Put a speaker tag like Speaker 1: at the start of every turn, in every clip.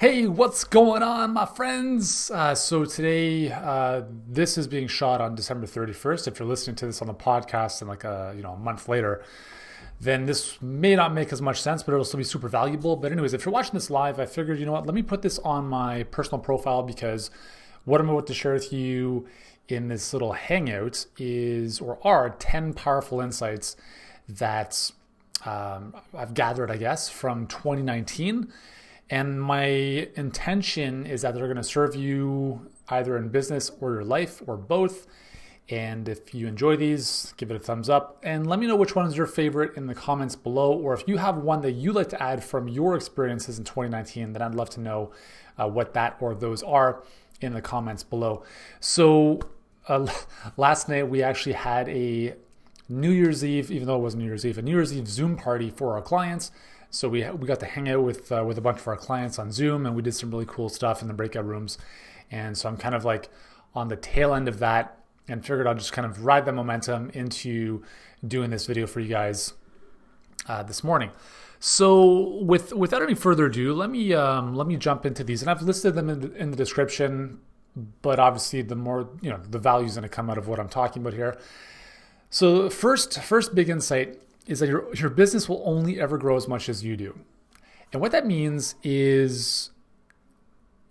Speaker 1: Hey, what's going on, my friends? So today, this is being shot on December 31st. If you're listening to this on the podcast and a month later, then this may not make as much sense, but it'll still be super valuable. But anyways, if you're watching this live, I figured, let me put this on my personal profile because what I'm about to share with you in this little hangout are 10 powerful insights that I've gathered, I guess, from 2019. And my intention is that they're going to serve you either in business or your life or both. And if you enjoy these, give it a thumbs up and let me know which one is your favorite in the comments below. Or if you have one that you like to add from your experiences in 2019, then I'd love to know what that or those are in the comments below. So last night we actually had a New Year's Eve, even though it wasn't New Year's Eve, a New Year's Eve Zoom party for our clients. So we got to hang out with a bunch of our clients on Zoom, and we did some really cool stuff in the breakout rooms. And so I'm kind of like on the tail end of that, and figured I'll just kind of ride the momentum into doing this video for you guys this morning. So without any further ado, let me jump into these, and I've listed them in the description. But obviously, the more the value is going to come out of what I'm talking about here. So first big insight is that your business will only ever grow as much as you do. And what that means is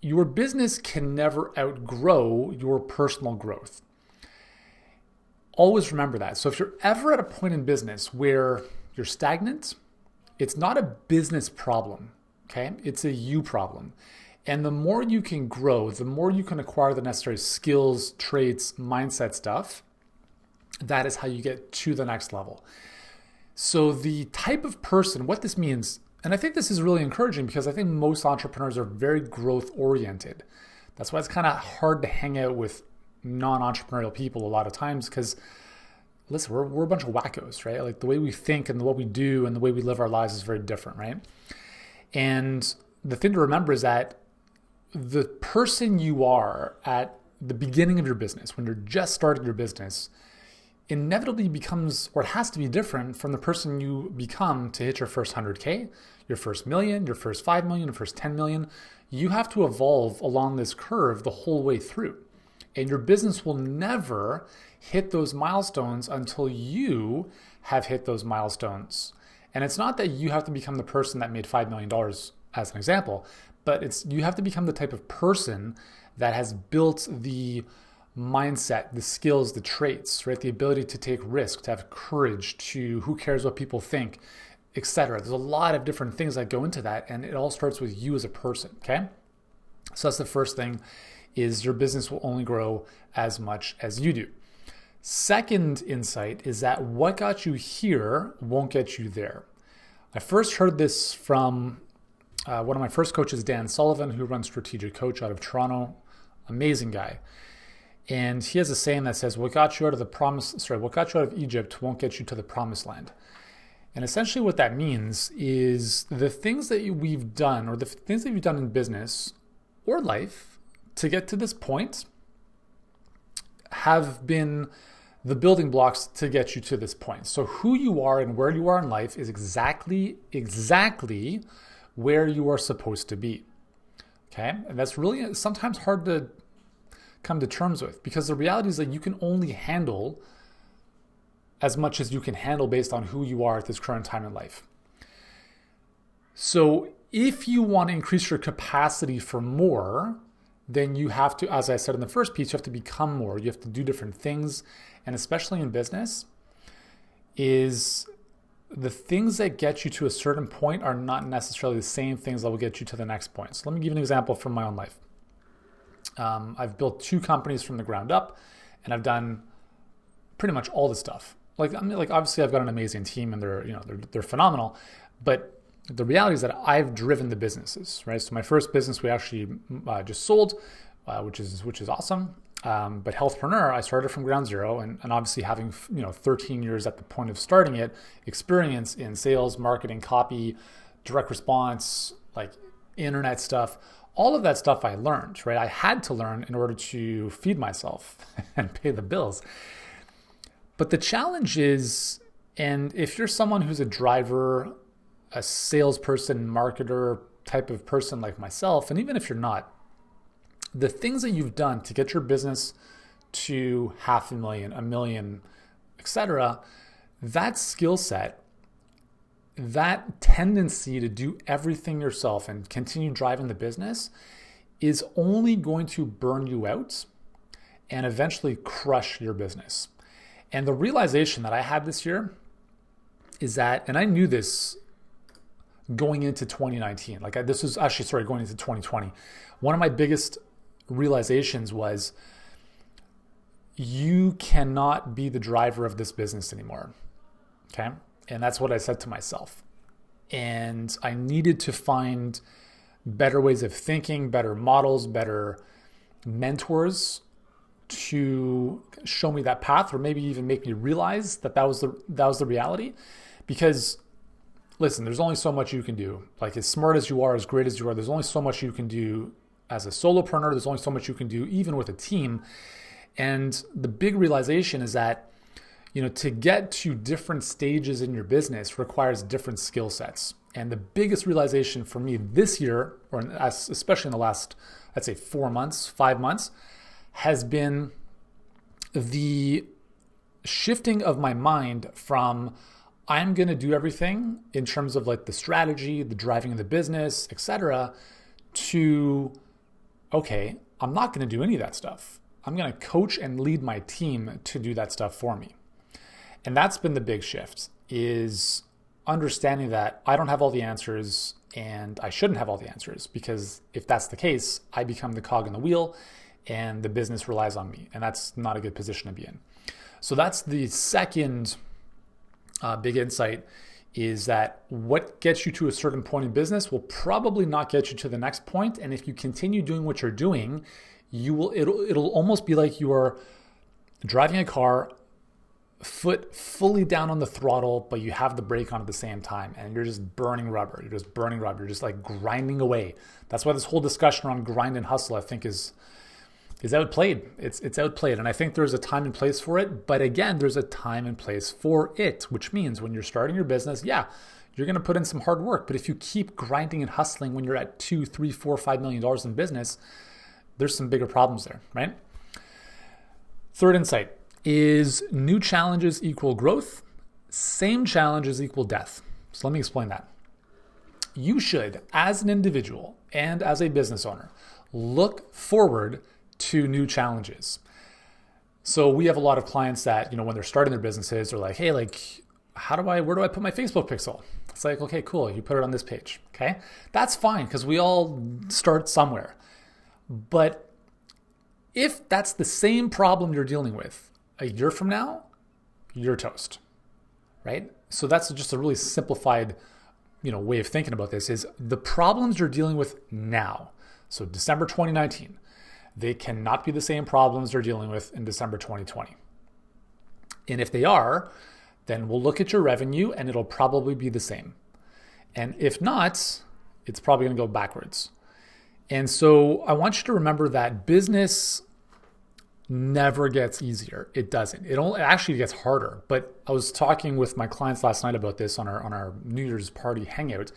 Speaker 1: your business can never outgrow your personal growth. Always remember that. So if you're ever at a point in business where you're stagnant, it's not a business problem, okay? It's a you problem. And the more you can grow, the more you can acquire the necessary skills, traits, mindset stuff, that is how you get to the next level. So the type of person, what this means, and I think this is really encouraging because I think most entrepreneurs are very growth oriented. That's why it's kind of hard to hang out with non-entrepreneurial people a lot of times because, listen, we're a bunch of wackos, right? Like the way we think and what we do and the way we live our lives is very different, right? And the thing to remember is that the person you are at the beginning of your business, when you're just starting your business, inevitably becomes, or it has to be different from the person you become to hit your first 100K, your first million, your first 5 million, your first 10 million. You have to evolve along this curve the whole way through. And your business will never hit those milestones until you have hit those milestones. And it's not that you have to become the person that made $5 million as an example, but you have to become the type of person that has built the mindset, the skills, the traits, right? The ability to take risks, to have courage, to who cares what people think, etc. There's a lot of different things that go into that, and it all starts with you as a person, okay? So that's the first thing, is your business will only grow as much as you do. Second insight is that what got you here won't get you there. I first heard this from one of my first coaches, Dan Sullivan, who runs Strategic Coach out of Toronto. Amazing guy. And he has a saying that says, what got you out of Egypt won't get you to the promised land. And essentially what that means is the things that we've done, or the things that you've done in business or life to get to this point, have been the building blocks to get you to this point. So who you are and where you are in life is exactly where you are supposed to be. Okay? And that's really sometimes hard to come to terms with, because the reality is that you can only handle as much as you can handle based on who you are at this current time in life. So if you want to increase your capacity for more, then you have to, as I said in the first piece, you have to become more. You have to do different things. And especially in business, is the things that get you to a certain point are not necessarily the same things that will get you to the next point. So let me give you an example from my own life. I've built 2 companies from the ground up, and I've done pretty much all the stuff. Obviously I've got an amazing team, and they're phenomenal, but the reality is that I've driven the businesses, right? So my first business we actually just sold, which is awesome. But Healthpreneur, I started from ground zero, and obviously having 13 years at the point of starting it, experience in sales, marketing, copy, direct response, like internet stuff. All of that stuff I learned, right? I had to learn in order to feed myself and pay the bills. But the challenge is, and if you're someone who's a driver, a salesperson, marketer, type of person like myself, and even if you're not, the things that you've done to get your business to 500,000, 1 million, etc., that skill set, that tendency to do everything yourself and continue driving the business is only going to burn you out and eventually crush your business. And the realization that I had this year is that, and I knew this going into 2019, going into 2020. One of my biggest realizations was you cannot be the driver of this business anymore. Okay. And that's what I said to myself. And I needed to find better ways of thinking, better models, better mentors to show me that path, or maybe even make me realize that was the reality. Because listen, there's only so much you can do. Like, as smart as you are, as great as you are, there's only so much you can do as a solopreneur. There's only so much you can do even with a team. And the big realization is that, to get to different stages in your business requires different skill sets. And the biggest realization for me this year, or especially in the last, I'd say 5 months, has been the shifting of my mind from I'm going to do everything in terms of like the strategy, the driving of the business, etc., to, okay, I'm not going to do any of that stuff. I'm going to coach and lead my team to do that stuff for me. And that's been the big shift, is understanding that I don't have all the answers and I shouldn't have all the answers, because if that's the case, I become the cog in the wheel and the business relies on me. And that's not a good position to be in. So that's the second big insight, is that what gets you to a certain point in business will probably not get you to the next point. And if you continue doing what you're doing, it'll almost be like you are driving a car, foot fully down on the throttle, but you have the brake on at the same time, and you're just burning rubber. You're just like grinding away. That's why this whole discussion around grind and hustle, I think, is outplayed. It's outplayed. And I think there's a time and place for it. But again, there's a time and place for it, which means when you're starting your business, yeah, you're going to put in some hard work. But if you keep grinding and hustling when you're at $2, $3, $4, $5 million in business, there's some bigger problems there, right? Third insight is new challenges equal growth. Same challenges equal death. So let me explain that. You should, as an individual and as a business owner, look forward to new challenges. So we have a lot of clients that, when they're starting their businesses, they're like, hey, like, where do I put my Facebook pixel? It's like, okay, cool. You put it on this page. Okay. That's fine, because we all start somewhere. But if that's the same problem you're dealing with a year from now, you're toast, right? So that's just a really simplified, way of thinking about this, is the problems you're dealing with now. So December 2019, they cannot be the same problems they're dealing with in December 2020. And if they are, then we'll look at your revenue and it'll probably be the same. And if not, it's probably going to go backwards. And so I want you to remember that business never gets easier. It doesn't. It actually gets harder. But I was talking with my clients last night about this on our New Year's party hangout.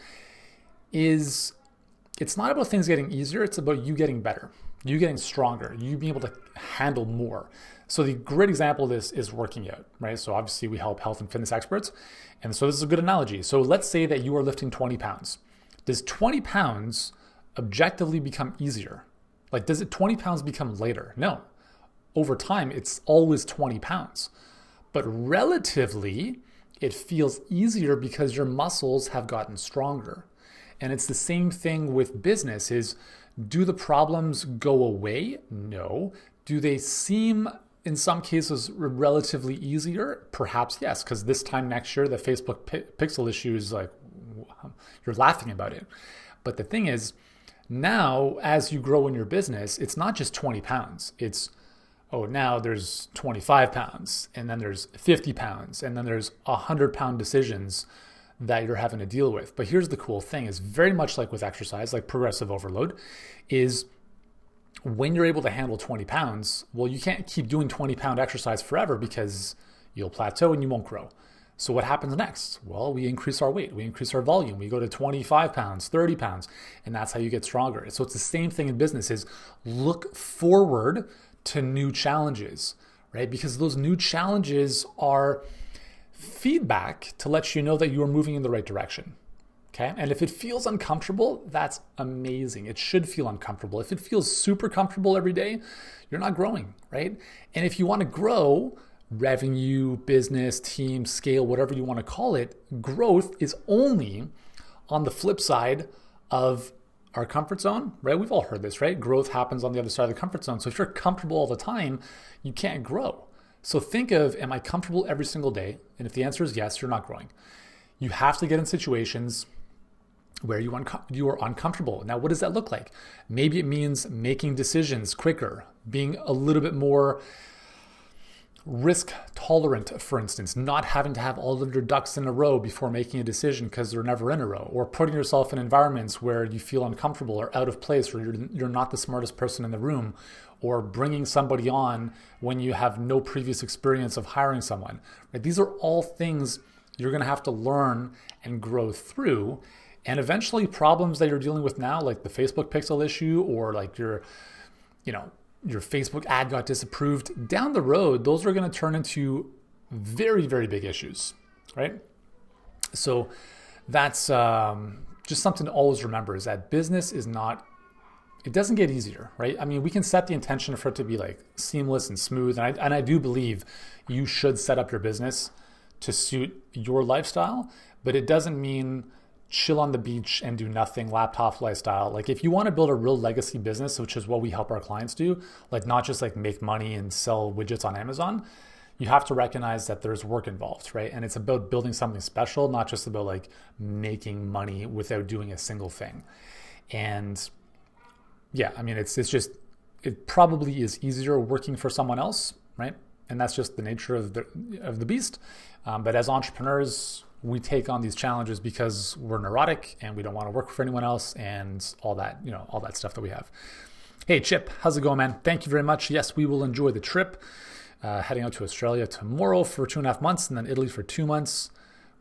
Speaker 1: It's not about things getting easier. It's about you getting better, you getting stronger, you being able to handle more. So the great example of this is working out, right? So obviously we help health and fitness experts. And so this is a good analogy. So let's say that you are lifting 20 pounds. Does 20 pounds objectively become easier? Like, does it 20 pounds become lighter? No. Over time, it's always 20 pounds. But relatively, it feels easier because your muscles have gotten stronger. And it's the same thing with business. Is, do the problems go away? No. Do they seem, in some cases, relatively easier? Perhaps yes, because this time next year, the Facebook pixel issue is like, you're laughing about it. But the thing is, now, as you grow in your business, it's not just 20 pounds. It's, now there's 25 pounds, and then there's 50 pounds, and then there's 100-pound decisions that you're having to deal with. But here's the cool thing, is very much like with exercise, like progressive overload, is when you're able to handle 20 pounds, well, you can't keep doing 20-pound exercise forever, because you'll plateau and you won't grow. So what happens next? Well, we increase our weight, we increase our volume, we go to 25 pounds, 30 pounds, and that's how you get stronger. So it's the same thing in business, is look forward to new challenges, right? Because those new challenges are feedback to let you know that you are moving in the right direction. Okay. And if it feels uncomfortable, that's amazing. It should feel uncomfortable. If it feels super comfortable every day, you're not growing, right? And if you want to grow revenue, business, team, scale, whatever you want to call it, growth is only on the flip side of our comfort zone, right? We've all heard this, right? Growth happens on the other side of the comfort zone. So if you're comfortable all the time, you can't grow. So think of, am I comfortable every single day? And if the answer is yes, you're not growing. You have to get in situations where you are uncomfortable. Now, what does that look like? Maybe it means making decisions quicker, being a little bit more risk tolerant, for instance, not having to have all of your ducks in a row before making a decision because they're never in a row, or putting yourself in environments where you feel uncomfortable or out of place, or you're not the smartest person in the room, or bringing somebody on when you have no previous experience of hiring someone. Right? These are all things you're going to have to learn and grow through. And eventually problems that you're dealing with now, like the Facebook pixel issue, or like your Facebook ad got disapproved, down the road, those are going to turn into very, very big issues, right? So that's just something to always remember, is that business is not, it doesn't get easier, right? I mean, we can set the intention for it to be like seamless and smooth. And I do believe you should set up your business to suit your lifestyle, but it doesn't mean chill on the beach and do nothing, laptop lifestyle. Like if you want to build a real legacy business, which is what we help our clients do, like not just like make money and sell widgets on Amazon, you have to recognize that there's work involved, right? And it's about building something special, not just about like making money without doing a single thing. And yeah, I mean, it probably is easier working for someone else, right? And that's just the nature of the beast. But as entrepreneurs, we take on these challenges because we're neurotic and we don't want to work for anyone else and all that, all that stuff that we have. Hey, Chip, how's it going, man? Thank you very much. Yes, we will enjoy the trip. Heading out to Australia tomorrow for 2.5 months, and then Italy for 2 months,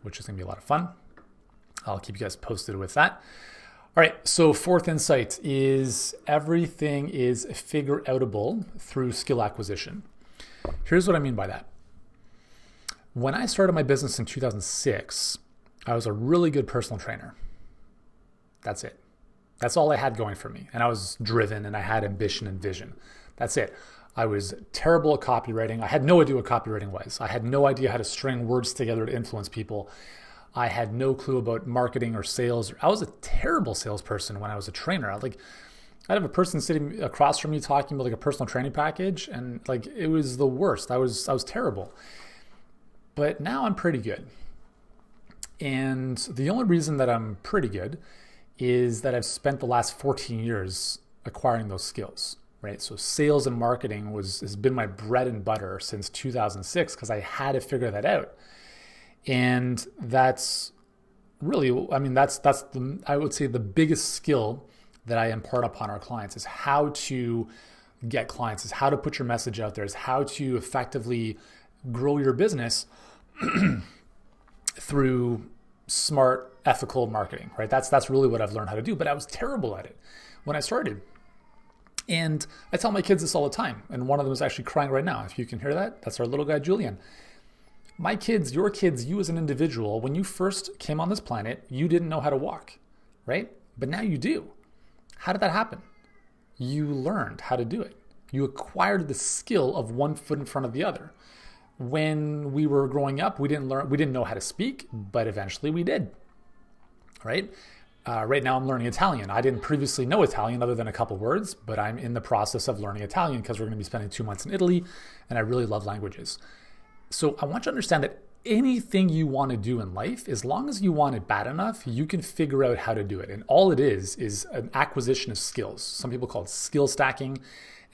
Speaker 1: which is going to be a lot of fun. I'll keep you guys posted with that. All right, so fourth insight is everything is figure outable through skill acquisition. Here's what I mean by that. When I started my business in 2006, I was a really good personal trainer. That's it. That's all I had going for me. And I was driven and I had ambition and vision. That's it. I was terrible at copywriting. I had no idea what copywriting was. I had no idea how to string words together to influence people. I had no clue about marketing or sales. I was a terrible salesperson when I was a trainer. I'd have a person sitting across from me talking about like a personal training package, and like it was the worst. I was terrible. But now I'm pretty good. And the only reason that I'm pretty good is that I've spent the last 14 years acquiring those skills, right? So sales and marketing has been my bread and butter since 2006 because I had to figure that out. And that's really, I mean, I would say the biggest skill that I impart upon our clients is how to get clients, is how to put your message out there, is how to effectively grow your business through smart, ethical marketing, right? That's really what I've learned how to do, but I was terrible at it when I started. And I tell my kids this all the time, and one of them is actually crying right now. If you can hear that, that's our little guy, Julian. My kids, your kids, you as an individual, when you first came on this planet, you didn't know how to walk, right? But now you do. How did that happen? You learned how to do it. You acquired the skill of one foot in front of the other. When we were growing up, we didn't know how to speak, but eventually we did, right? Right now I'm learning Italian. I didn't previously know Italian other than a couple words, but I'm in the process of learning Italian because we're going to be spending 2 months in Italy, and I really love languages. So I want you to understand that anything you want to do in life, as long as you want it bad enough, you can figure out how to do it. And all it is an acquisition of skills. Some people call it skill stacking,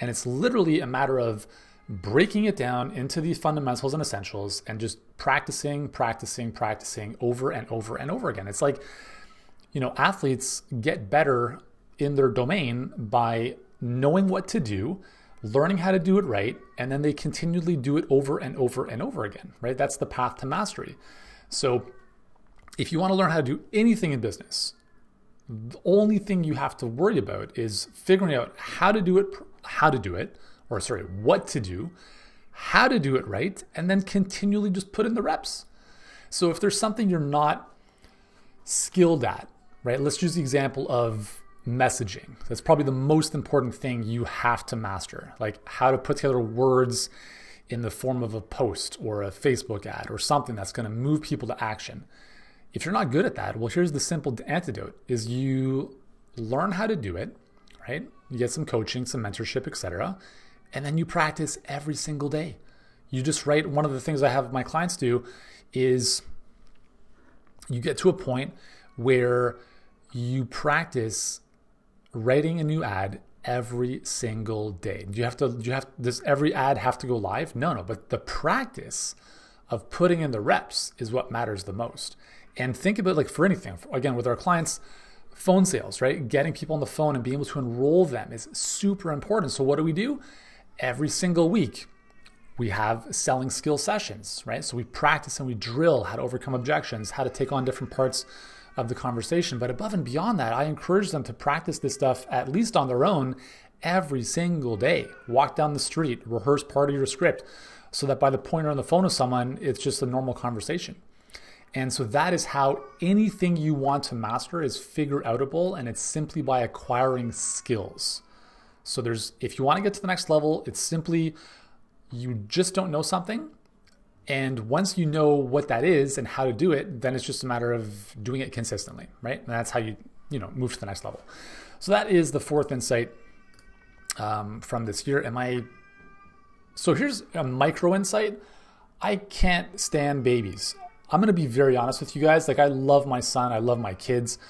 Speaker 1: and it's literally a matter of breaking it down into these fundamentals and essentials and just practicing over and over and over again. It's like, athletes get better in their domain by knowing what to do, learning how to do it right, and then they continually do it over and over and over again, right? That's the path to mastery. So if you want to learn how to do anything in business, the only thing you have to worry about is figuring out what to do, how to do it right, and then continually just put in the reps. So if there's something you're not skilled at, right? Let's use the example of messaging. That's probably the most important thing you have to master, like how to put together words in the form of a post or a Facebook ad or something that's going to move people to action. If you're not good at that, well, here's the simple antidote is you learn how to do it, right? You get some coaching, some mentorship, etc. And then you practice every single day. You just write. One of the things I have my clients do is you get to a point where you practice writing a new ad every single day. Does every ad have to go live? No, but the practice of putting in the reps is what matters the most. And think about like for anything, again, with our clients, phone sales, right? Getting people on the phone and being able to enroll them is super important. So what do? Every single week, we have selling skill sessions, right? So we practice and we drill how to overcome objections, how to take on different parts of the conversation. But above and beyond that, I encourage them to practice this stuff at least on their own every single day. Walk down the street, rehearse part of your script so that by the point you're on the phone with someone, it's just a normal conversation. And so that is how anything you want to master is figure outable, and it's simply by acquiring skills. So if you want to get to the next level, it's simply you just don't know something. And once you know what that is and how to do it, then it's just a matter of doing it consistently, right? And that's how you move to the next level. So that is the fourth insight from this year. So here's a micro insight. I can't stand babies. I'm going to be very honest with you guys. Like, I love my son. I love my kids.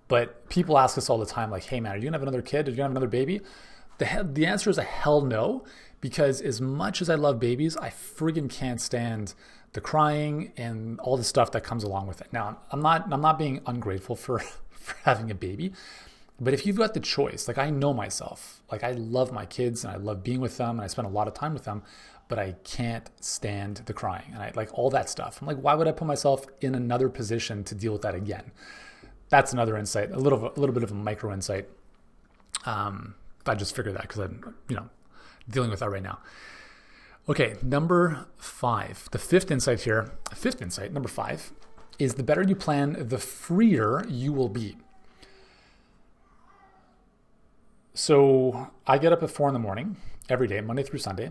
Speaker 1: But people ask us all the time, like, hey, man, are you going to have another kid? Are you going to have another baby? The answer is a hell no, because as much as I love babies, I friggin' can't stand the crying and all the stuff that comes along with it. Now, I'm not being ungrateful for having a baby, but if you've got the choice, like, I know myself, like, I love my kids and I love being with them and I spend a lot of time with them, but I can't stand the crying and I like all that stuff. I'm like, why would I put myself in another position to deal with that again? That's another insight, a little bit of a micro insight. I just figured that because I'm, dealing with that right now. Okay, number 5, the fifth insight, number 5, is the better you plan, the freer you will be. So I get up at 4 a.m. every day, Monday through Sunday,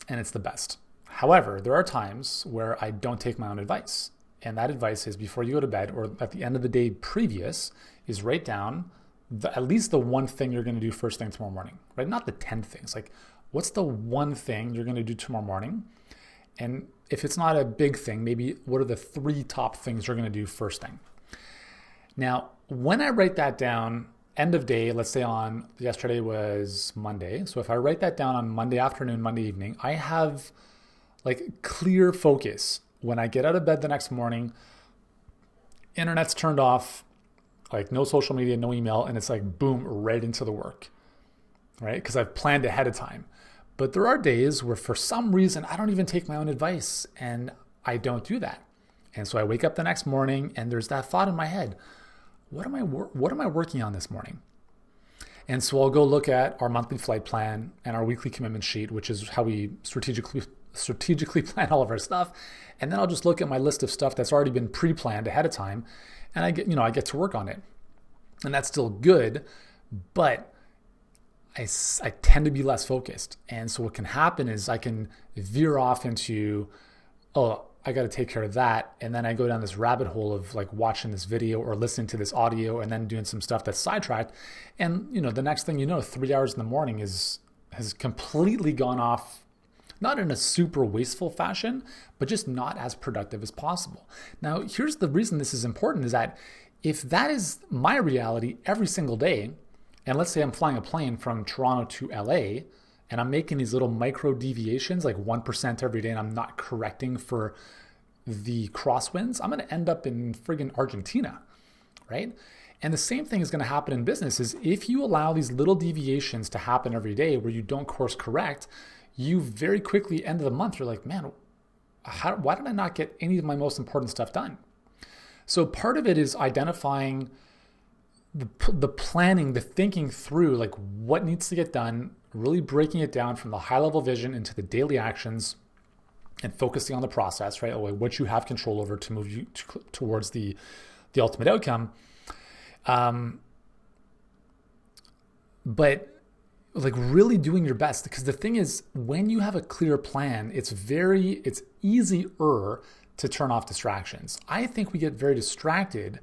Speaker 1: and it's the best. However, there are times where I don't take my own advice. And that advice is before you go to bed or at the end of the day previous is write down at least the one thing you're going to do first thing tomorrow morning, right? Not the 10 things. Like, what's the one thing you're going to do tomorrow morning? And if it's not a big thing, maybe what are the 3 top things you're going to do first thing? Now, when I write that down, end of day, let's say yesterday was Monday. So if I write that down on Monday afternoon, Monday evening, I have like clear focus. When I get out of bed the next morning, internet's turned off, like no social media, no email, and it's like boom, right into the work, right? Because I've planned ahead of time. But there are days where for some reason I don't even take my own advice and I don't do that. And so I wake up the next morning and there's that thought in my head, what am I working on this morning? And so I'll go look at our monthly flight plan and our weekly commitment sheet, which is how we strategically plan all of our stuff. And then I'll just look at my list of stuff that's already been pre-planned ahead of time. And I get to work on it. And that's still good, but I tend to be less focused. And so what can happen is I can veer off into, I got to take care of that. And then I go down this rabbit hole of like watching this video or listening to this audio and then doing some stuff that's sidetracked. And, the next thing you know, 3 hours in the morning has completely gone off, not in a super wasteful fashion, but just not as productive as possible. Now, here's the reason this is important is that if that is my reality every single day, and let's say I'm flying a plane from Toronto to LA, and I'm making these little micro deviations, like 1% every day, and I'm not correcting for the crosswinds, I'm going to end up in friggin' Argentina, right? And the same thing is going to happen in business is if you allow these little deviations to happen every day where you don't course correct, you very quickly, end of the month, you're like, man, why did I not get any of my most important stuff done? So part of it is identifying the planning, the thinking through like what needs to get done, really breaking it down from the high level vision into the daily actions and focusing on the process, right? What you have control over to move you towards the ultimate outcome. But like really doing your best, because the thing is, when you have a clear plan, it's easier to turn off distractions. I think we get very distracted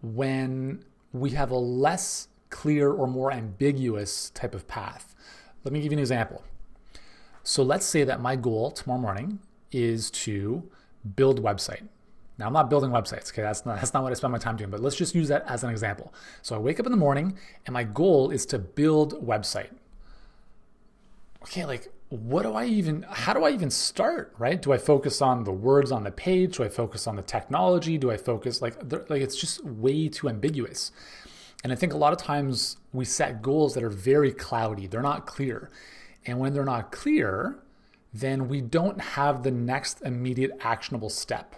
Speaker 1: when we have a less clear or more ambiguous type of path. Let me give you an example. So let's say that my goal tomorrow morning is to build a website. Now, I'm not building websites, okay? That's not what I spend my time doing, but let's just use that as an example. So I wake up in the morning and my goal is to build a website. Okay, like how do I even start, right? Do I focus on the words on the page? Do I focus on the technology? Do I focus it's just way too ambiguous. And I think a lot of times we set goals that are very cloudy. They're not clear. And when they're not clear, then we don't have the next immediate actionable step.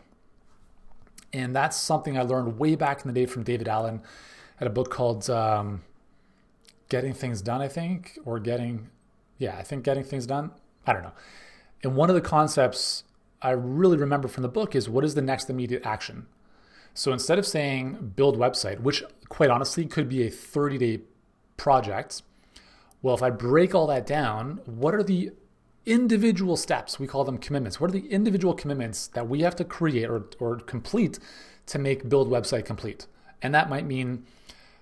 Speaker 1: And that's something I learned way back in the day from David Allen at a book called Getting Things Done, I think, or Getting Things Done. I don't know. And one of the concepts I really remember from the book is, what is the next immediate action? So instead of saying build website, which quite honestly could be a 30-day project, well, if I break all that down, what are the individual steps? We call them commitments. What are the individual commitments that we have to create or complete to make build website complete? And that might mean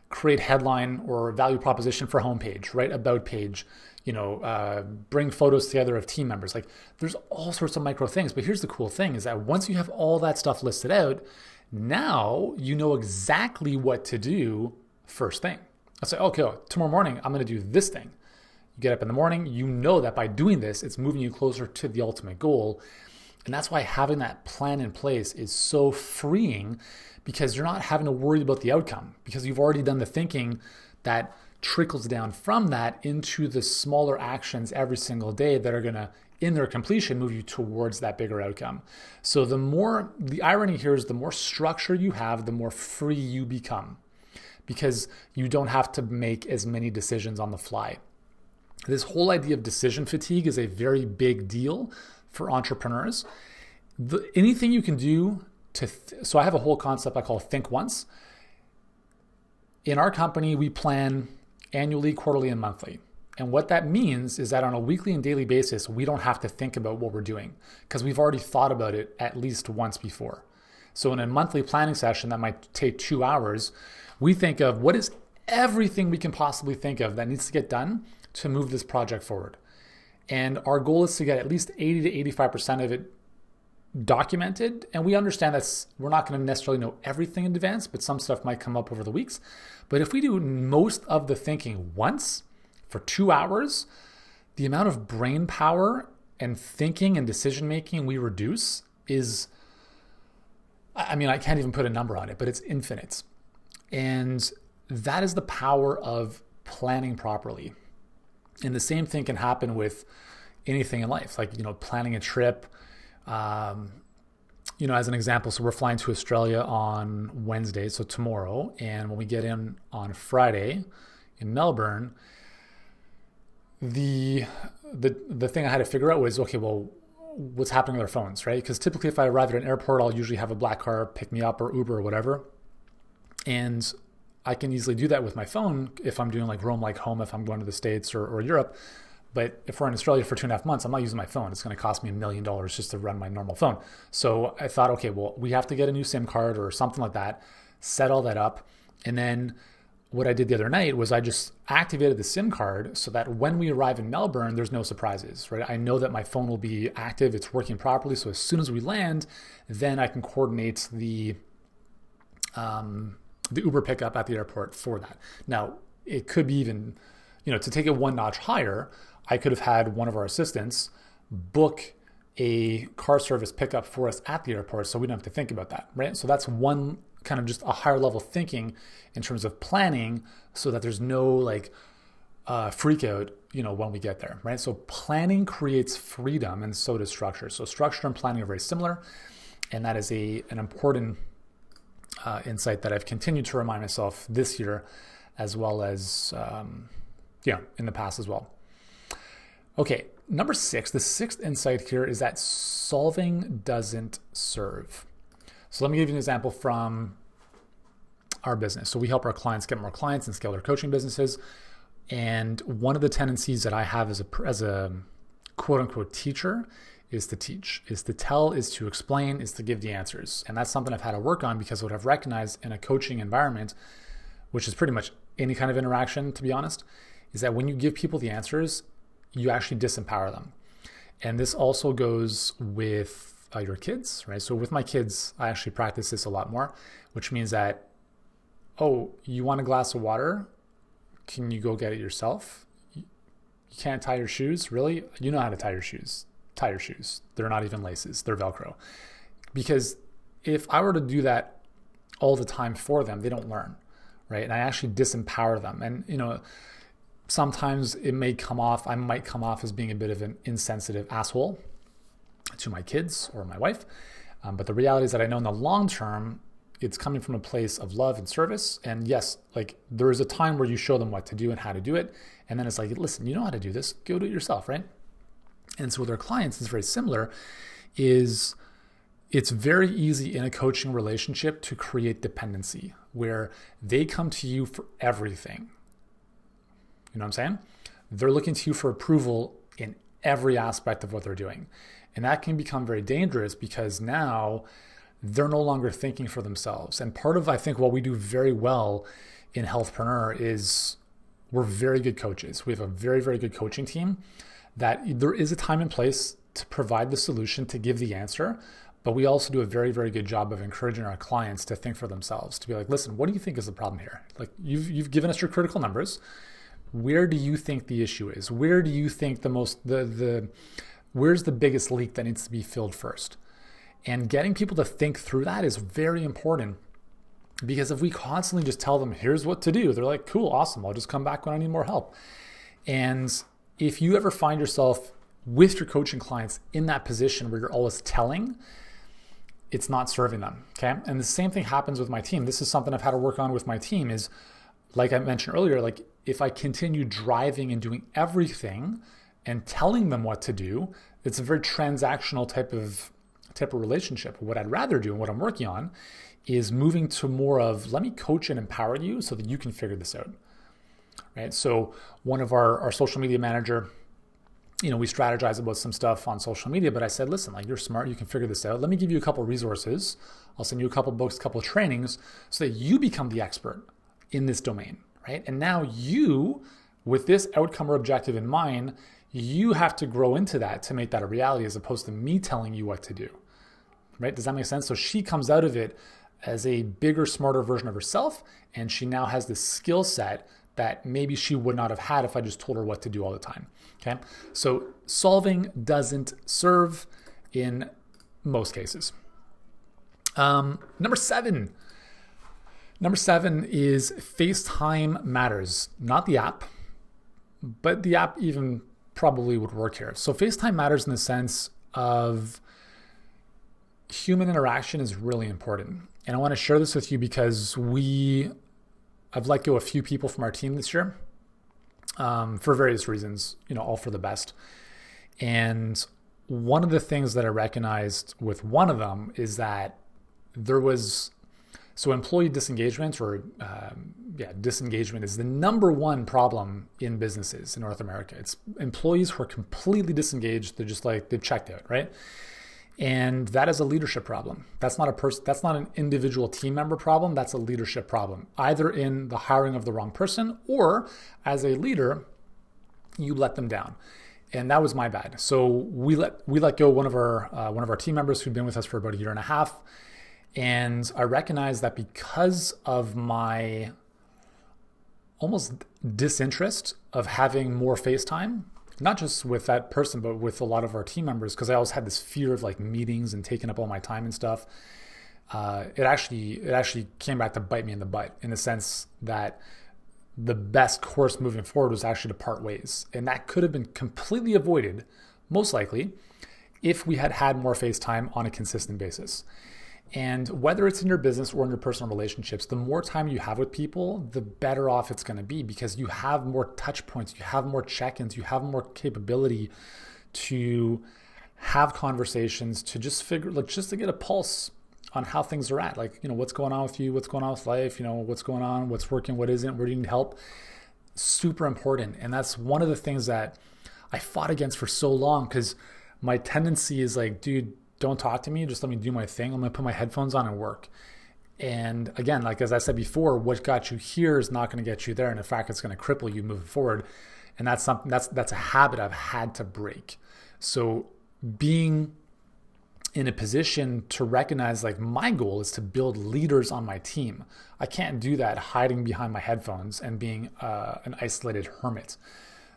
Speaker 1: create headline or value proposition for homepage, right? About page, bring photos together of team members. Like there's all sorts of micro things. But here's the cool thing is that once you have all that stuff listed out, now you know exactly what to do first thing. I say, okay, tomorrow morning, I'm going to do this thing. You get up in the morning, you know that by doing this, it's moving you closer to the ultimate goal. And that's why having that plan in place is so freeing, because you're not having to worry about the outcome, because you've already done the thinking that trickles down from that into the smaller actions every single day that are going to, in their completion, move you towards that bigger outcome. So the irony here is the more structure you have, the more free you become, because you don't have to make as many decisions on the fly. This whole idea of decision fatigue is a very big deal for entrepreneurs. Anything you can do so I have a whole concept I call think once. In our company, we plan annually, quarterly, and monthly. And what that means is that on a weekly and daily basis, we don't have to think about what we're doing because we've already thought about it at least once before. So in a monthly planning session that might take 2 hours, we think of what is everything we can possibly think of that needs to get done to move this project forward. And our goal is to get at least 80 to 85% of it documented. And we understand that we're not going to necessarily know everything in advance, but some stuff might come up over the weeks. But if we do most of the thinking once for 2 hours, the amount of brain power and thinking and decision making we reduce is, I can't even put a number on it, but it's infinite. And that is the power of planning properly. And the same thing can happen with anything in life, like, planning a trip. As an example, so we're flying to Australia on Wednesday, so tomorrow. And when we get in on Friday in Melbourne, the thing I had to figure out was, okay, well, what's happening with our phones, right? Because typically if I arrive at an airport, I'll usually have a black car pick me up or Uber or whatever. And I can easily do that with my phone if I'm doing like Roam Like Home, if I'm going to the States or Europe. But if we're in Australia for 2.5 months, I'm not using my phone. It's going to cost me $1 million just to run my normal phone. So I thought, okay, well, we have to get a new SIM card or something like that, set all that up. And then what I did the other night was I just activated the SIM card so that when we arrive in Melbourne, there's no surprises, right? I know that my phone will be active. It's working properly. So as soon as we land, then I can coordinate the Uber pickup at the airport for that. Now, it could be even, to take it one notch higher, I could have had one of our assistants book a car service pickup for us at the airport so we don't have to think about that, right? So that's one kind of just a higher level thinking in terms of planning so that there's no freak out when we get there, right? So planning creates freedom, and so does structure. So structure and planning are very similar, and that is an important insight that I've continued to remind myself this year, as well as in the past as well. Okay, number 6, the 6th insight here is that solving doesn't serve. So let me give you an example from our business. So we help our clients get more clients and scale their coaching businesses. And one of the tendencies that I have as a quote unquote teacher is to teach, is to tell, is to explain, is to give the answers. And that's something I've had to work on, because what I've recognized in a coaching environment, which is pretty much any kind of interaction, to be honest, is that when you give people the answers, you actually disempower them. And this also goes with your kids, right? So with my kids, I actually practice this a lot more, which means that, oh, you want a glass of water? Can you go get it yourself? You can't tie your shoes? Really? You know how to tie your shoes. Tie your shoes. They're not even laces. They're Velcro. Because if I were to do that all the time for them, they don't learn, right? And I actually disempower them. And, sometimes I might come off as being a bit of an insensitive asshole to my kids or my wife. But the reality is that I know in the long term, it's coming from a place of love and service. And yes, like there is a time where you show them what to do and how to do it. And then it's like, listen, you know how to do this, go do it yourself, right? And so with our clients, it's very similar. It's very easy in a coaching relationship to create dependency where they come to you for everything. You know what I'm saying? They're looking to you for approval in every aspect of what they're doing. And that can become very dangerous, because now they're no longer thinking for themselves. And part of, I think, what we do very well in Healthpreneur is we're very good coaches. We have a very, very good coaching team that there is a time and place to provide the solution, to give the answer. But we also do a very, very good job of encouraging our clients to think for themselves, to be like, listen, what do you think is the problem here? Like you've given us your critical numbers. Where do you think the issue is? Where do you think where's the biggest leak that needs to be filled first? And getting people to think through that is very important, because if we constantly just tell them, here's what to do, they're like, cool, awesome, I'll just come back when I need more help. And if you ever find yourself with your coaching clients in that position where you're always telling, it's not serving them, okay? And the same thing happens with my team. This is something I've had to work on with my team is, like I mentioned earlier, like if I continue driving and doing everything and telling them what to do, it's a very transactional type of relationship. What I'd rather do and what I'm working on is moving to more of, let me coach and empower you so that you can figure this out, right? So one of our social media manager, we strategize about some stuff on social media, but I said, listen, like you're smart, you can figure this out. Let me give you a couple of resources. I'll send you a couple of books, a couple of trainings so that you become the expert in this domain, right? And now you, with this outcome or objective in mind, you have to grow into that to make that a reality, as opposed to me telling you what to do, right? Does that make sense? So she comes out of it as a bigger, smarter version of herself, and she now has this skill set that maybe she would not have had if I just told her what to do all the time, okay? So solving doesn't serve in most cases. Number seven is FaceTime matters. Not the app, but the app even probably would work here. So FaceTime matters in the sense of human interaction is really important. And I want to share this with you because I've let go a few people from our team this year for various reasons, all for the best. And one of the things that I recognized with one of them is that employee disengagement disengagement is the number one problem in businesses in North America. It's employees who are completely disengaged. They're just like, they've checked out, right? And that is a leadership problem. That's not an individual team member problem. That's a leadership problem, either in the hiring of the wrong person or as a leader, you let them down. And that was my bad. So we let go one of our team members who'd been with us for about a year and a half. And I recognized that because of my almost disinterest of having more FaceTime, not just with that person, but with a lot of our team members, because I always had this fear of like meetings and taking up all my time and stuff. It actually came back to bite me in the butt, in the sense that the best course moving forward was actually to part ways. And that could have been completely avoided, most likely, if we had had more face time on a consistent basis. And whether it's in your business or in your personal relationships, the more time you have with people, the better off it's going to be, because you have more touch points, you have more check-ins, you have more capability to have conversations, to just figure, like, just to get a pulse on how things are at. Like, what's going on with you, what's going on with life, what's going on, what's working, what isn't, where do you need help? Super important. And that's one of the things that I fought against for so long, because my tendency is like, dude, don't talk to me. Just let me do my thing. I'm going to put my headphones on and work. And again, like, as I said before, what got you here is not going to get you there. And in fact, it's going to cripple you moving forward. And that's something that's a habit I've had to break. So being in a position to recognize, like, my goal is to build leaders on my team. I can't do that hiding behind my headphones and being an isolated hermit.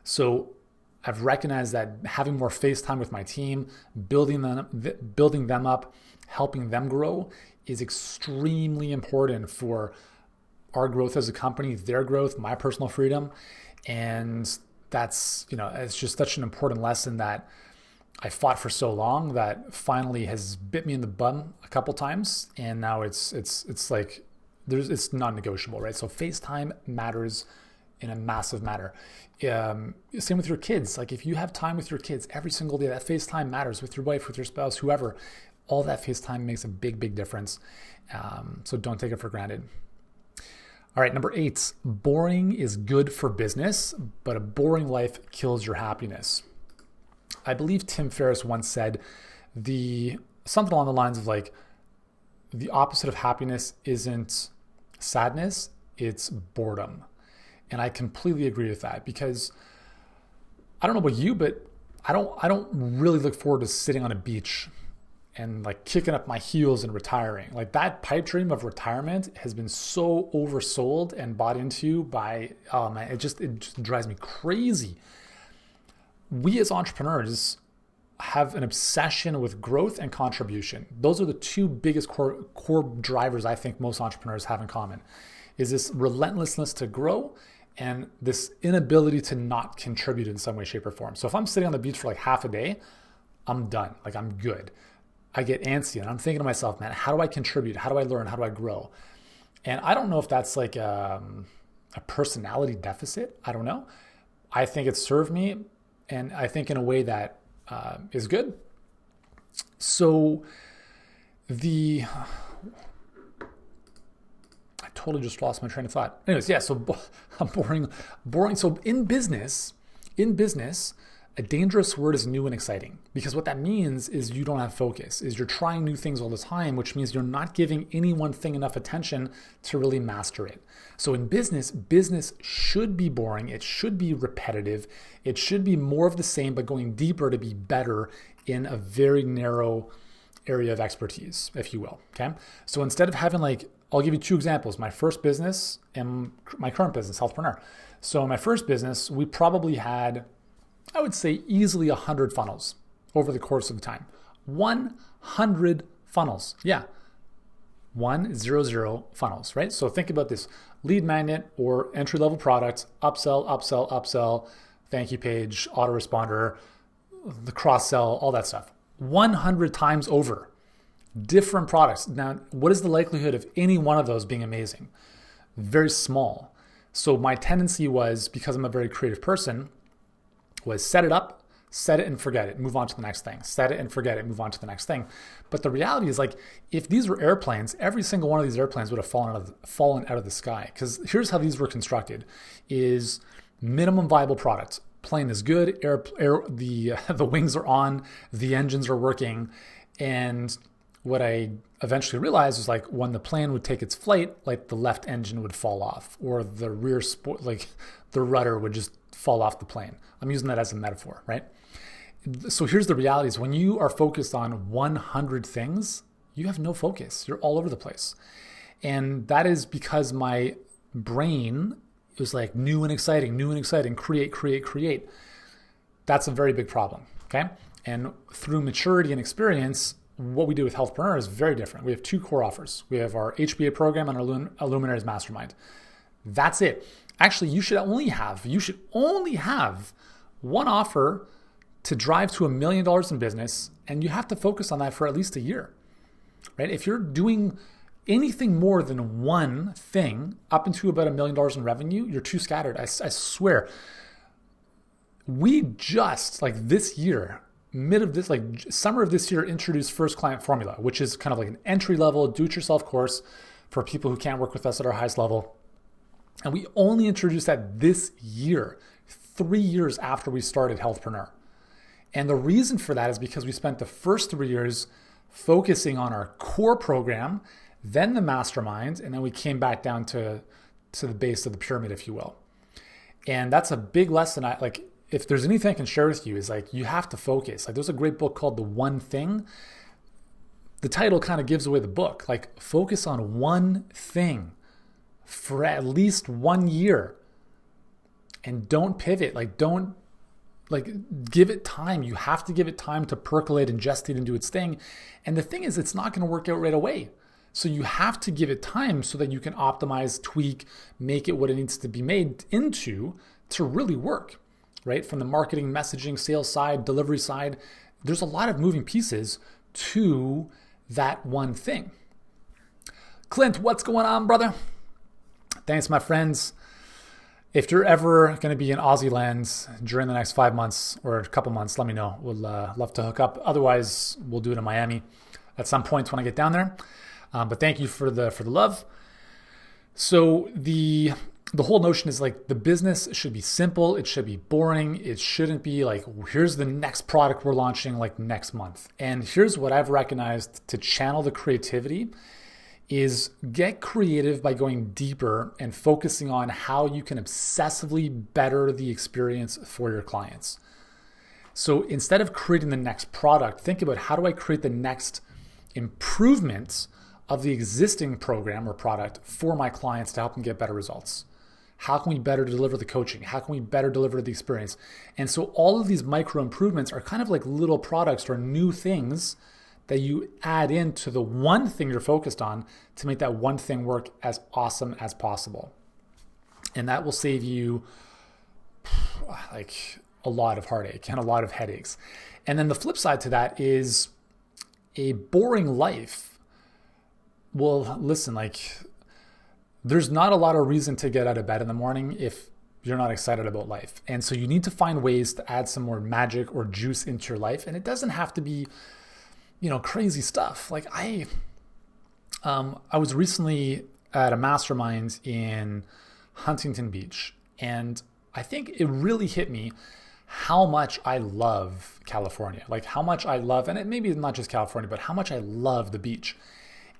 Speaker 1: So I've recognized that having more face time with my team, building them up, helping them grow is extremely important for our growth as a company, their growth, my personal freedom. And that's, it's just such an important lesson that I fought for so long that finally has bit me in the bum a couple times. And now it's like, it's non-negotiable, right? So FaceTime matters in a massive manner. Same with your kids. Like, if you have time with your kids every single day, that FaceTime matters, with your wife, with your spouse, whoever. All that FaceTime makes a big, big difference. So don't take it for granted. All right, number 8, boring is good for business, but a boring life kills your happiness. I believe Tim Ferriss once said something along the lines of, like, the opposite of happiness isn't sadness, it's boredom. And I completely agree with that, because I don't know about you, but I don't really look forward to sitting on a beach and, like, kicking up my heels and retiring. Like, that pipe dream of retirement has been so oversold and bought into by, oh man, it just drives me crazy. We as entrepreneurs have an obsession with growth and contribution. Those are the two biggest core drivers I think most entrepreneurs have in common, is this relentlessness to grow and this inability to not contribute in some way, shape, or form. So if I'm sitting on the beach for like half a day, I'm done. Like, I'm good. I get antsy and I'm thinking to myself, man, how do I contribute? How do I learn? How do I grow? And I don't know if that's like a personality deficit. I don't know. I think it served me, and I think in a way that is good. So I totally just lost my train of thought. Anyways, yeah, so I'm boring. So in business, a dangerous word is new and exciting, because what that means is you don't have focus, is you're trying new things all the time, which means you're not giving any one thing enough attention to really master it. So in business should be boring. It should be repetitive. It should be more of the same, but going deeper to be better in a very narrow area of expertise, if you will. Okay. So instead of having, like, I'll give you 2 examples, my first business and my current business, Healthpreneur. So in my first business, we probably had, I would say, easily 100 funnels over the course of time. 100 funnels. Yeah. 100 funnels, right? So think about this: lead magnet or entry-level product, upsell, thank you page, autoresponder, the cross-sell, all that stuff. 100 times over. Different products. Now, what is the likelihood of any one of those being amazing? Very small. So my tendency was, because I'm a very creative person, was set it up, set it and forget it, move on to the next thing. Set it and forget it, move on to the next thing. But the reality is, like, if these were airplanes, every single one of these airplanes would have fallen out of the sky. Because here's how these were constructed: is minimum viable product. Plane is good, the wings are on, the engines are working. And what I eventually realized was, like, when the plane would take its flight, like, the left engine would fall off, or the rear the rudder would just fall off the plane. I'm using that as a metaphor, right? So here's the reality: is when you are focused on 100 things, you have no focus. You're all over the place. And that is because my brain was like, new and exciting, create. That's a very big problem, okay? And through maturity and experience, what we do with Healthpreneur is very different. We have 2 core offers. We have our HBA program and our Illuminaries Mastermind. That's it.
Speaker 2: Actually, you should only have one offer to drive to $1 million in business, and you have to focus on that for at least a year, right? If you're doing anything more than one thing up into about $1 million in revenue, you're too scattered. I swear. We just like this year, summer of this year, introduced First Client Formula, which is kind of like an entry level do-it-yourself course for people who can't work with us at our highest level. And we only introduced that this year, 3 years after we started Healthpreneur. And the reason for that is because we spent the first 3 years focusing on our core program, then the mastermind, and then we came back down to the base of the pyramid, if you will. And that's a big lesson. If there's anything I can share with you is like, you have to focus. Like, there's a great book called The One Thing. The title kind of gives away the book. Like, focus on one thing for at least 1 year and don't pivot. Give it time. You have to give it time to percolate, ingest it, and do its thing. And the thing is, it's not going to work out right away. So you have to give it time so that you can optimize, tweak, make it what it needs to be made into to really work, right? From the marketing, messaging, sales side, delivery side, there's a lot of moving pieces to that one thing. Clint, what's going on, brother? Thanks, my friends. If you're ever going to be in Aussie lands during the next 5 months or a couple months, let me know. We'll love to hook up. Otherwise, we'll do it in Miami at some point when I get down there. But thank you for the love. So the whole notion is like, the business should be simple. It should be boring. It shouldn't be like, here's the next product we're launching like next month. And here's what I've recognized to channel the creativity is get creative by going deeper and focusing on how you can obsessively better the experience for your clients. So instead of creating the next product, think about, how do I create the next improvements of the existing program or product for my clients to help them get better results? How can we better deliver the coaching? How can we better deliver the experience? And so all of these micro improvements are kind of like little products or new things that you add into the one thing you're focused on to make that one thing work as awesome as possible. And that will save you like a lot of heartache and a lot of headaches. And then the flip side to that is a boring life. Well, listen, like, there's not a lot of reason to get out of bed in the morning if you're not excited about life. And so you need to find ways to add some more magic or juice into your life. And it doesn't have to be, crazy stuff. Like I was recently at a mastermind in Huntington Beach, and I think it really hit me how much I love California, like how much I love, and it maybe not just California, but how much I love the beach.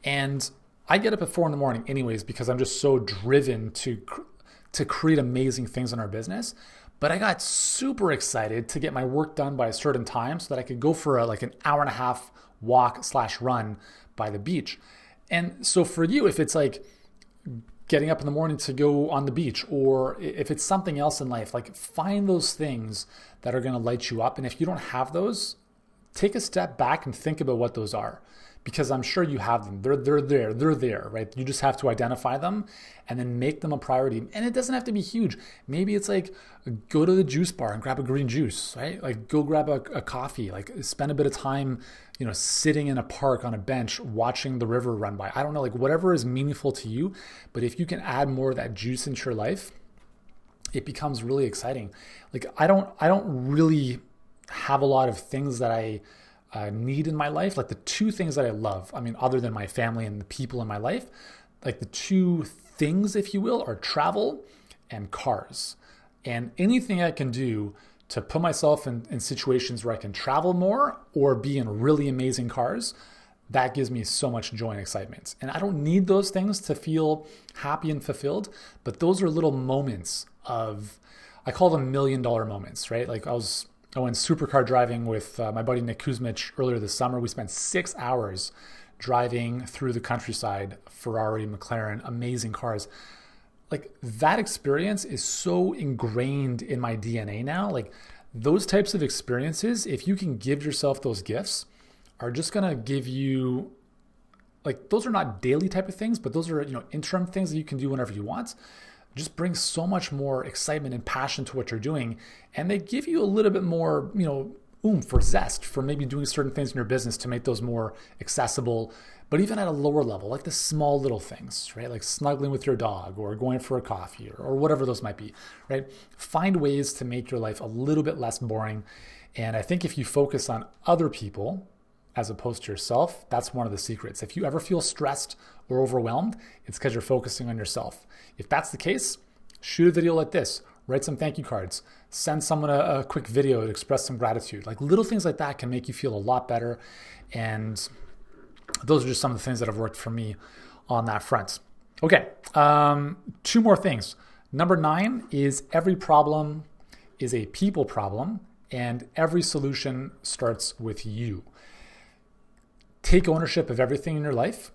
Speaker 2: And I get up at 4 a.m. anyways, because I'm just so driven to create amazing things in our business. But I got super excited to get my work done by a certain time so that I could go for an hour and a half walk/run by the beach. And so for you, if it's like getting up in the morning to go on the beach, or if it's something else in life, like find those things that are going to light you up. And if you don't have those, take a step back and think about what those are, because I'm sure you have them. They're there, right? You just have to identify them and then make them a priority. And it doesn't have to be huge. Maybe it's like, go to the juice bar and grab a green juice, right? Like go grab a coffee, like spend a bit of time, sitting in a park on a bench, watching the river run by. I don't know, like whatever is meaningful to you. But if you can add more of that juice into your life, it becomes really exciting. Like I don't really have a lot of things that I need in my life. Like the two things that I love, other than my family and the people in my life, like the two things, if you will, are travel and cars. And anything I can do to put myself in situations where I can travel more or be in really amazing cars, that gives me so much joy and excitement. And I don't need those things to feel happy and fulfilled, but those are little moments I call them $1 million moments, right? Like I went supercar driving with my buddy Nick Kuzmich earlier this summer. We spent 6 hours driving through the countryside, Ferrari, McLaren, amazing cars. Like that experience is so ingrained in my DNA now. Like those types of experiences, if you can give yourself those gifts, are just going to give you, like, those are not daily type of things, but those are, interim things that you can do whenever you want.
Speaker 1: just bring so much more excitement and passion to what you're doing. And they give you a little bit more, oomph or zest for maybe doing certain things in your business to make those more accessible, but even at a lower level, like the small little things, right? Like snuggling with your dog or going for a coffee or whatever those might be, right? Find ways to make your life a little bit less boring. And I think if you focus on other people as opposed to yourself, that's one of the secrets. If you ever feel stressed or overwhelmed, it's because you're focusing on yourself. If that's the case, shoot a video like this, write some thank you cards, send someone a quick video to express some gratitude. Like little things like that can make you feel a lot better. And those are just some of the things that have worked for me on that front. Okay, 2 more things. Number 9 is every problem is a people problem and every solution starts with you. Take ownership of everything in your life,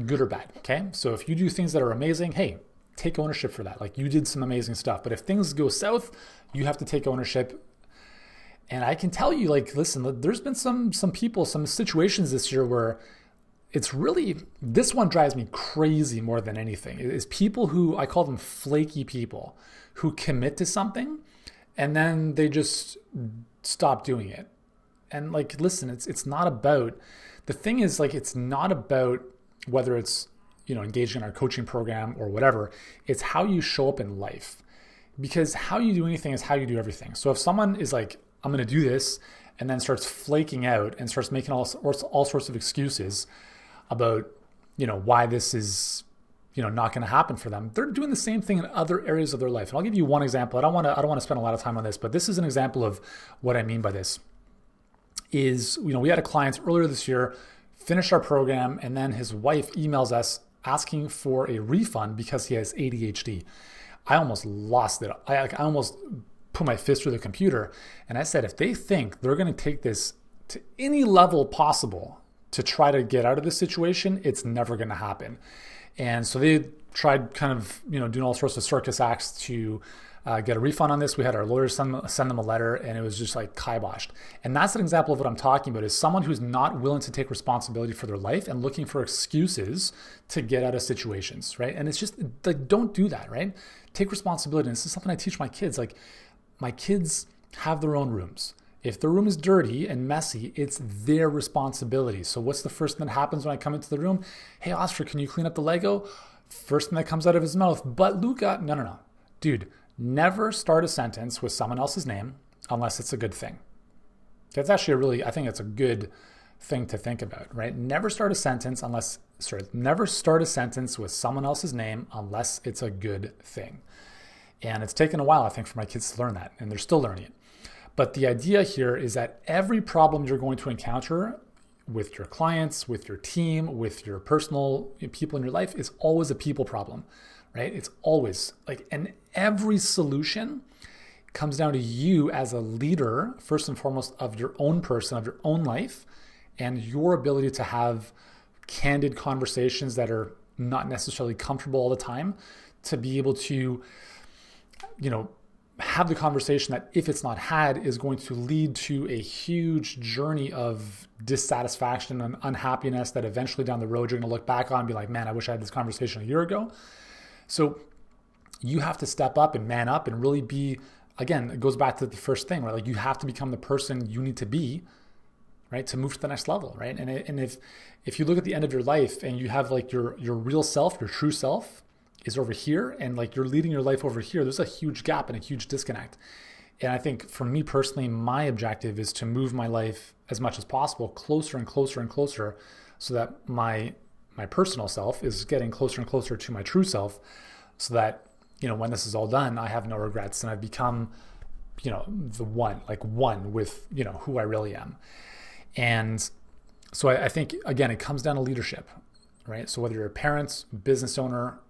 Speaker 1: good or bad, okay? So if you do things that are amazing, hey, take ownership for that. Like you did some amazing stuff. But if things go south, you have to take ownership. And I can tell you, like, listen, there's been some people, some situations this year where it's really, this one drives me crazy more than anything. It is people who, I call them flaky people, who commit to something and then they just stop doing it. And like, listen, it's not about, the thing is like, it's not about whether it's, engaging in our coaching program or whatever. It's how you show up in life, because how you do anything is how you do everything. So if someone is like, I'm going to do this, and then starts flaking out and starts making all sorts of excuses about, why this is, not going to happen for them, they're doing the same thing in other areas of their life. And I'll give you one example. I don't want to spend a lot of time on this, but this is an example of what I mean by this. Is, we had a client earlier this year, finished our program, and then his wife emails us asking for a refund because he has ADHD. I almost lost it. I almost put my fist through the computer. And I said, if they think they're going to take this to any level possible to try to get out of this situation, it's never going to happen. And so they tried kind of, doing all sorts of circus acts to get a refund on this. We had our lawyers send them a letter, and it was just like kiboshed. And that's an example of what I'm talking about, is someone who's not willing to take responsibility for their life and looking for excuses to get out of situations, right? And it's just like, don't do that, right? Take responsibility. And this is something I teach my kids. Like, my kids have their own rooms. If the room is dirty and messy, it's their responsibility. So what's the first thing that happens when I come into the room? Hey, Oscar, can you clean up the Lego? First thing that comes out of his mouth, but Luca, no. Dude, never start a sentence with someone else's name unless it's a good thing. That's actually I think that's a good thing to think about, right? Never start a sentence with someone else's name unless it's a good thing. And it's taken a while, I think, for my kids to learn that, and they're still learning it. But the idea here is that every problem you're going to encounter with your clients, with your team, with your personal people in your life is always a people problem, right? It's always like, and every solution comes down to you as a leader, first and foremost, of your own person, of your own life, and your ability to have candid conversations that are not necessarily comfortable all the time, to be able to, have the conversation that, if it's not had, is going to lead to a huge journey of dissatisfaction and unhappiness that eventually down the road you're going to look back on and be like, man, I wish I had this conversation a year ago. So you have to step up and man up and really be, again, it goes back to the first thing, right? Like, you have to become the person you need to be, right, to move to the next level, right? And if you look at the end of your life and you have like your real self, your true self is over here, and like you're leading your life over here, there's a huge gap and a huge disconnect. And I think for me personally, my objective is to move my life as much as possible closer and closer and closer, so that my personal self is getting closer and closer to my true self, so that, when this is all done, I have no regrets and I've become, the one with, who I really am. And so I think, again, it comes down to leadership, right? So whether you're a parent, business owner,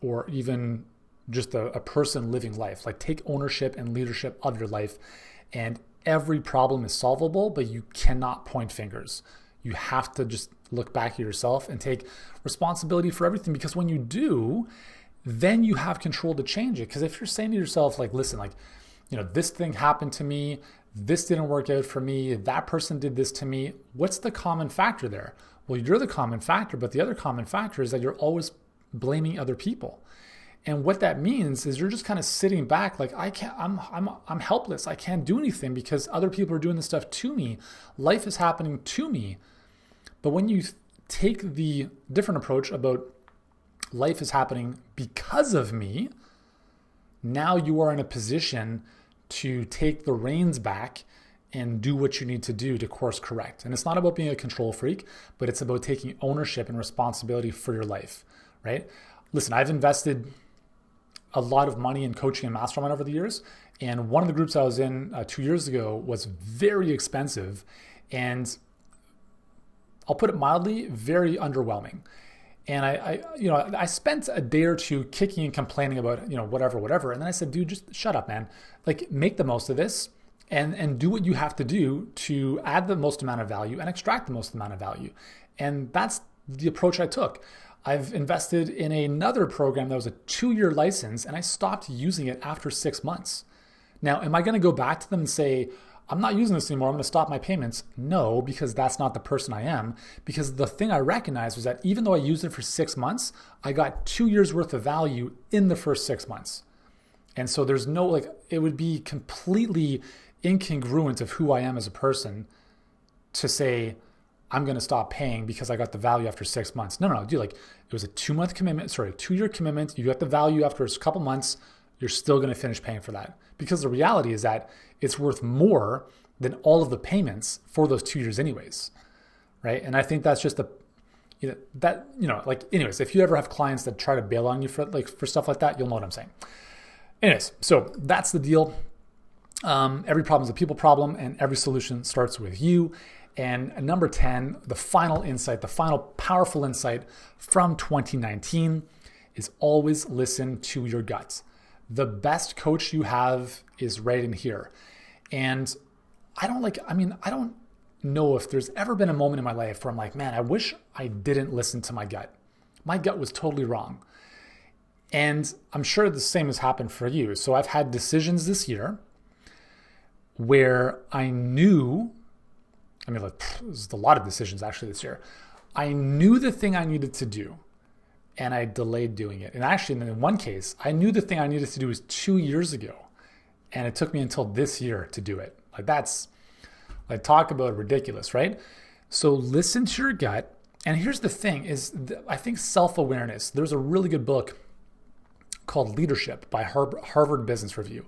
Speaker 1: or even just a person living life, like, take ownership and leadership of your life. And every problem is solvable, but you cannot point fingers. You have to just look back at yourself and take responsibility for everything, because when you do, then you have control to change it. Because if you're saying to yourself, like, listen, like, this thing happened to me, this didn't work out for me, that person did this to me, what's the common factor there? Well, you're the common factor, but the other common factor is that you're always blaming other people.
Speaker 2: And what that means is you're just kind of sitting back like, I'm helpless. I can't do anything because other people are doing this stuff to me. Life is happening to me. But when you take the different approach about life is happening because of me, now you are in a position to take the reins back and do what you need to do to course correct. And it's not about being a control freak, but it's about taking ownership and responsibility for your life, right? Listen, I've invested a lot of money in coaching and mastermind over the years. And one of the groups I was in 2 years ago was very expensive. And I'll put it mildly, very underwhelming. And I spent a day or two kicking and complaining about, whatever. And then I said, dude, just shut up, man. Like, make the most of this and do what you have to do to add the most amount of value and extract the most amount of value. And that's the approach I took. I've invested in another program that was a 2-year license, and I stopped using it after 6 months. Now, am I going to go back to them and say, I'm not using this anymore, I'm going to stop my payments? No, because that's not the person I am. Because the thing I recognized was that even though I used it for 6 months, I got 2 years worth of value in the first 6 months. And so there's no, it would be completely incongruent of who I am as a person to say, I'm going to stop paying because I got the value after 6 months. No, dude, it was a 2-year commitment. You got the value after a couple months. You're still going to finish paying for that, because the reality is that it's worth more than all of the payments for those 2 years anyways. Right. And I think that's just anyways, if you ever have clients that try to bail on you for stuff like that, you'll know what I'm saying. Anyways, so that's the deal. Every problem is a people problem, and every solution starts with you. And number 10, the final insight, the final powerful insight from 2019 is always listen to your guts. The best coach you have is right in here. And I don't know if there's ever been a moment in my life where I'm like, man, I wish I didn't listen to my gut. My gut was totally wrong. And I'm sure the same has happened for you. So I've had decisions this year where I knew, there's a lot of decisions actually this year. I knew the thing I needed to do, and I delayed doing it. And actually, in one case, I knew the thing I needed to do was 2 years ago, and it took me until this year to do it. Talk about ridiculous, right? So listen to your gut. And here's the thing I think self-awareness, there's a really good book called Leadership by Harvard Business Review.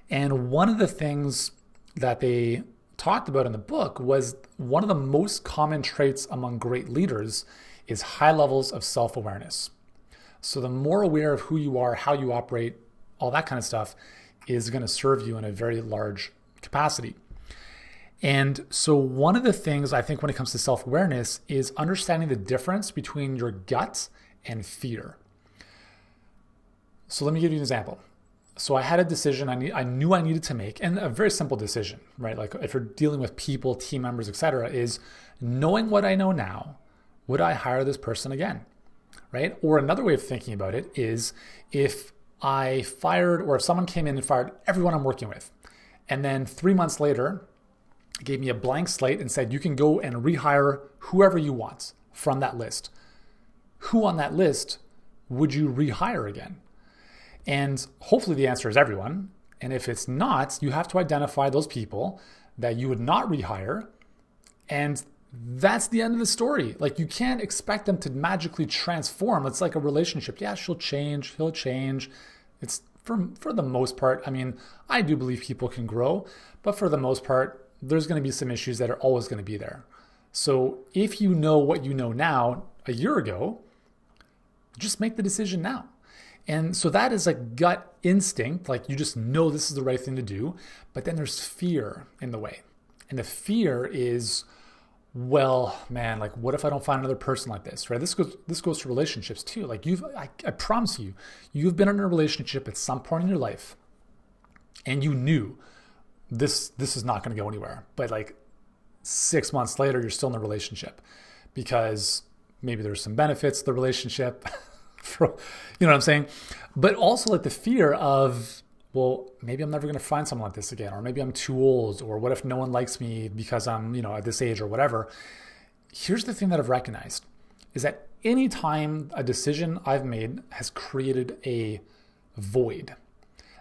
Speaker 2: And one of the things that they talked about in the book was one of the most common traits among great leaders is high levels of self-awareness. So the more aware of who you are, how you operate, all that kind of stuff is going to serve you in a very large capacity. And so one of the things I think when it comes to self-awareness is understanding the difference between your gut and fear. So let me give you an example. So I had a decision I knew I needed to make, and a very simple decision, right? Like if you're dealing with people, team members, etc., is knowing what I know now, would I hire this person again, right? Or another way of thinking about it is if I fired, or if someone came in and fired everyone I'm working with, and then 3 months later gave me a blank slate and said, you can go and rehire whoever you want from that list. Who on that list would you rehire again? And hopefully the answer is everyone. And if it's not, you have to identify those people that you would not rehire. And that's the end of the story. You can't expect them to magically transform. It's like a relationship. Yeah, she'll change, he'll change. It's for the most part. I do believe people can grow, but for the most part, there's going to be some issues that are always going to be there. So if you know what you know now a year ago, just make the decision now. And so that is gut instinct. You just know this is the right thing to do. But then there's fear in the way. And the fear is, well, man, what if I don't find another person like this, right? This goes to relationships too. I promise you, you've been in a relationship at some point in your life and you knew this is not going to go anywhere. But 6 months later, you're still in a relationship because maybe there's some benefits to the relationship. You know what I'm saying? But also the fear of, well, maybe I'm never going to find someone like this again, or maybe I'm too old, or what if no one likes me because I'm, at this age or whatever. Here's the thing that I've recognized is that
Speaker 1: anytime a decision I've made has created a void,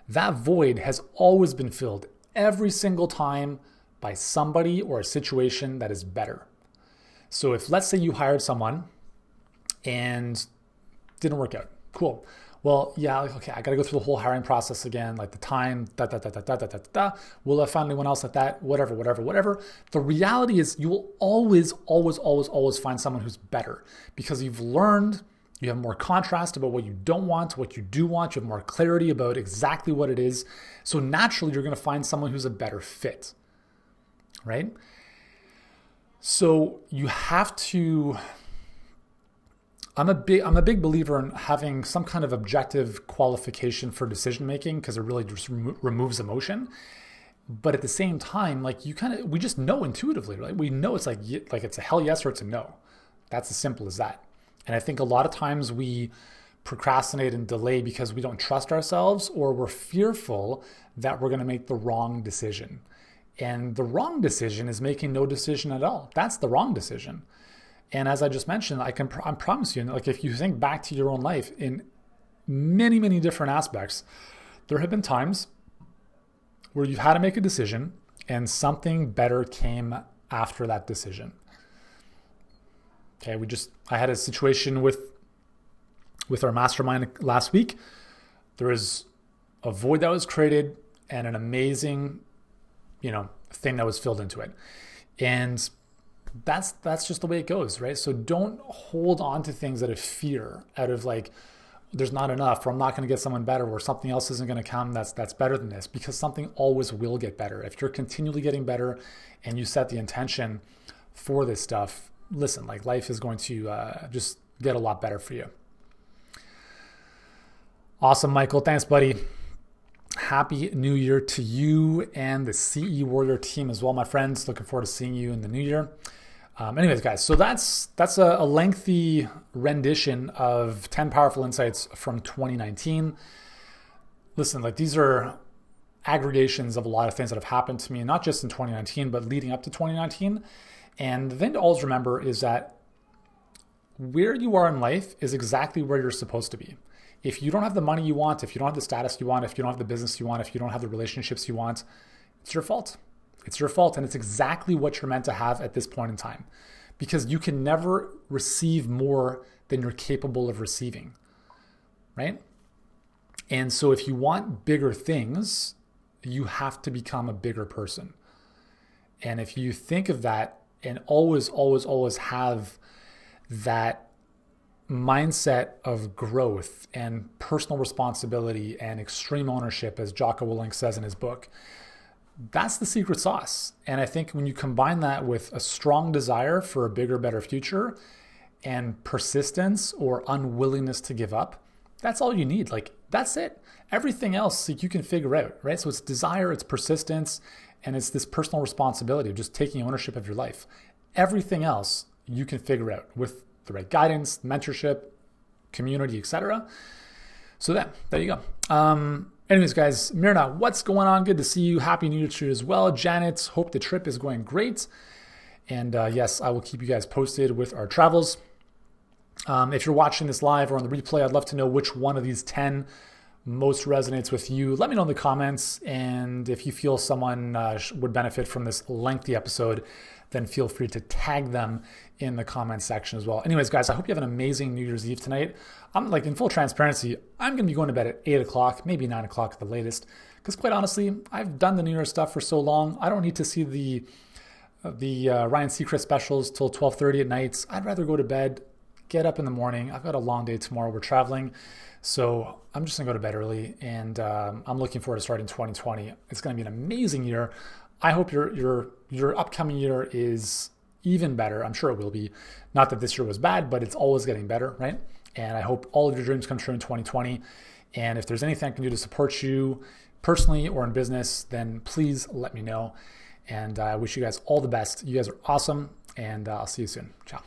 Speaker 1: that void has always been filled every single time by somebody or a situation that is better. So if, let's say, you hired someone and didn't work out, cool. Well, yeah, okay, I got to go through the whole hiring process again, like the time, Will I find anyone else like that? Whatever. The reality is you will always find someone who's better because you've learned, you have more contrast about what you don't want, what you do want, you have more clarity about exactly what it is. So naturally, you're going to find someone who's a better fit, right? So you have to... I'm a big believer in having some kind of objective qualification for decision making because it really just removes emotion. But at the same time, like we just know intuitively, right? We know it's like it's a hell yes or it's a no. That's as simple as that. And I think a lot of times we procrastinate and delay because we don't trust ourselves or we're fearful that we're going to make the wrong decision. And the wrong decision is making no decision at all. That's the wrong decision. And as I just mentioned, I promise you, like if you think back to your own life in many, many different aspects, there have been times where you've had to make a decision and something better came after that decision. Okay, I had a situation with our mastermind last week. There was a void that was created and an amazing, thing that was filled into it. And that's just the way it goes, right? So don't hold on to things out of fear, out of like, there's not enough, or I'm not going to get someone better, or something else isn't going to come that's better than this, because something always will get better. If you're continually getting better and you set the intention for this stuff, listen, like life is going to just get a lot better for you. Awesome, Michael. Thanks, buddy. Happy New Year to you and the CE Warrior team as well, my friends. Looking forward to seeing you in the new year. Anyways, guys, so that's a lengthy rendition of 10 powerful insights from 2019. Listen, like these are aggregations of a lot of things that have happened to me, not just in 2019, but leading up to 2019. And the thing to always remember is that where you are in life is exactly where you're supposed to be. If you don't have the money you want, if you don't have the status you want, if you don't have the business you want, if you don't have the relationships you want, it's your fault. It's your fault. And it's exactly what you're meant to have at this point in time, because you can never receive more than you're capable of receiving, right? And so if you want bigger things, you have to become a bigger person. And if you think of that and always have that mindset of growth and personal responsibility and extreme ownership, as Jocko Willink says in his book, that's the secret sauce. And I think when you combine that with a strong desire for a bigger, better future and persistence or unwillingness to give up, that's all you need. Like, that's it. Everything else you can figure out, right? So it's desire, it's persistence, and it's this personal responsibility of just taking ownership of your life. Everything else you can figure out with the right guidance, mentorship, community, etc. So there you go. Anyways, guys, Mirna, what's going on? Good to see you. Happy New Year to you as well. Janet, hope the trip is going great. And yes, I will keep you guys posted with our travels. If you're watching this live or on the replay, I'd love to know which one of these 10 most resonates with you. Let me know in the comments. And if you feel someone would benefit from this lengthy episode, then feel free to tag them in the comments section as well. Anyways, guys, I hope you have an amazing New Year's Eve tonight. I'm like, in full transparency, I'm going to be going to bed at 8 o'clock, maybe 9 o'clock at the latest. Because quite honestly, I've done the New Year's stuff for so long. I don't need to see the Ryan Seacrest specials till 12:30 at night. I'd rather go to bed, get up in the morning. I've got a long day tomorrow. We're traveling. So I'm just going to go to bed early. And I'm looking forward to starting 2020. It's going to be an amazing year. I hope your upcoming year is even better. I'm sure it will be. Not that this year was bad, but it's always getting better, right? And I hope all of your dreams come true in 2020. And if there's anything I can do to support you personally or in business, then please let me know. And I wish you guys all the best. You guys are awesome. And I'll see you soon. Ciao.